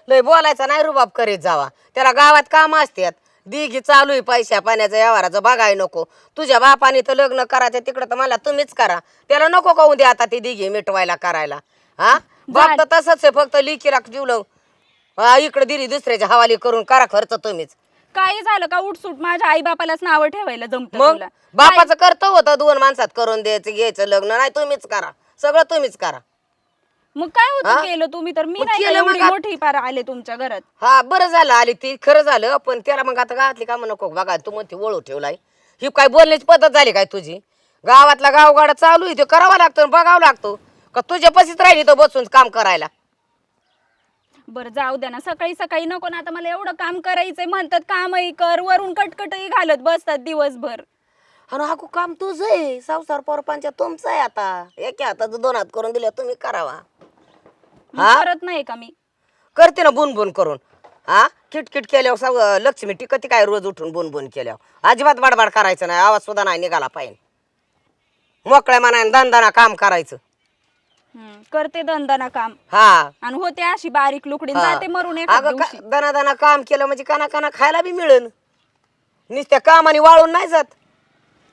लय बोलायचा नाही रुबाब करीत जावा. त्याला गावात काम असतात. दिघी चालू आहे पैशा पाण्याचा व्यवहाराचं बघाय नको. तुझ्या बापाने तर लग्न करायचं तिकडं तर मला तुम्हीच करा. त्याला नको कहून दे आता ती दिघी मिटवायला करायला. हा बाप तर तसंच आहे, फक्त लिकीला जीवलं इकडे दिली दुसऱ्याच्या हवाली करून करा खर्च तुम्हीच. काही झालं का उठसूट माझ्या आई बापालाच नाव ठेवायला जमतं मग तुला? बापाचं कर्तव्य होतं 2 माणसात करून द्यायचं घ्यायचं लग्न. नाही तुम्हीच करा, सगळं तुम्हीच करा. मग काय होतं केलं तुम्ही तर? मी मग नाही का केलं एवढी मग मोठी पार आले तुमच्या घरात. हा बरं झालं आली ती, खरं झालं. पण त्याला मग आता गावातली कामं नको बघा. तू म्हणते वळू ठेवलाय. ही काय बोलण्याची पद्धत झाली काय तुझी? गावातला गावगाडा चालू आहे, ते करावं लागतं बघावं लागतो का तुझ्या पशीच राहिली तर बसून काम करायला? बरं जाऊ द्या ना, सकाळी सकाळी नको ना. आता मला एवढं काम करायचंय म्हणतात, कामही कर वरून कटकटही घालत बसतात दिवसभर. आणि हा काम तुझं आहे, संसार परपंच तुमचा आहे. आता एका हातात 2 हात करून दिले तुम्ही करावा. मग करत नाही का मी? करते ना बुनबुन करून. हा किटकिट केल्यावर लक्ष्मी टिकती काय रोज उठून बुनबुन केल्यावर? अजिबात बडबड करायचं नाही, आवाज सुद्धा नाही निघाला पाहिजे. मोकळ्या मनाने दणदणा काम करायचं. करते दणदणा काम हा आणि होते अशी बारीक लुकडीन जाते मरून एखाद अगं दिवशी. दणा काम केलं म्हणजे काना काना खायला बी मिळेल. नुसत्या कामाने वाळून नाही जात.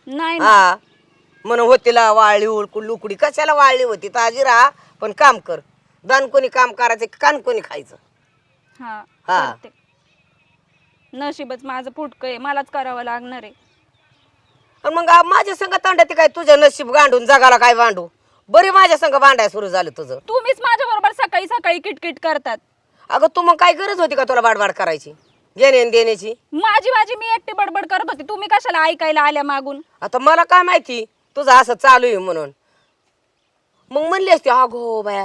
नाही ना. हा म्हणून होतीला वाळली लुकडी कशाला वाळली होती? ताजी राहा पण काम कर. दण कोणी काम करायचं, कान कोणी खायचं. हा हा. करते. नशीबच माझं फुटकं आहे, मलाच करावं लागणार आहे. आणि मग माझ्या संग तांड्यात काय तुझं नशीब गांडून जगाला काय भांडू? बरी माझ्या संग भांडाय सुरू झालं तुझं. तुम्हीच माझ्या बरोबर सकाळी सकाळी किटकिट करतात. अगं तू मग काय गरज होती का तुला बाडबाड करायची, घेणे देण्याची? माझी माझी मी एकटी बडबड करत होती, तुम्ही कशाला ऐकायला आल्या मागून? आता मला काय माहिती तुझं असं चालू आहे म्हणून. मग म्हणली असते अगो बाया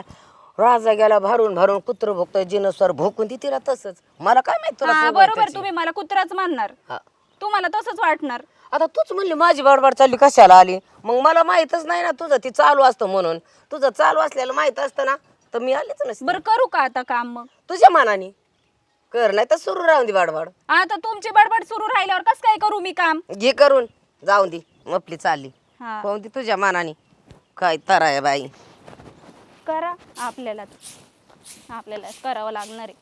राजा गेला भारून भारून कुत्र भोगतोय जिनसवर भोकून ती तिला तसंच. मला काय माहिती तुला हा सवय बरोबर, त्याची. तुम्ही मला कुत्राच म्हणणार. हा. तुम्हाला तसंच वाटणार. आता तूच म्हणली माझी बडबड चालली कशाला आली? मग मला माहितच नाही ना तुझं ती चालू असतं म्हणून. तुझं चालू असलेलं माहित असतं ना तर मी आलीच नसते. बरं करू का आता काम? मग तुझ्या मनाने कर, नाही तर सुरू राहून दे बडबड. आता तुमची बडबड सुरू राहिल्यावर कसं काय करू मी काम? घे करून जाऊन दे, मपली चालली हा होऊन दे तुझ्या मनाने. काय तर आहे बाई. करा, आपल्यालाच करावं लागणार आहे.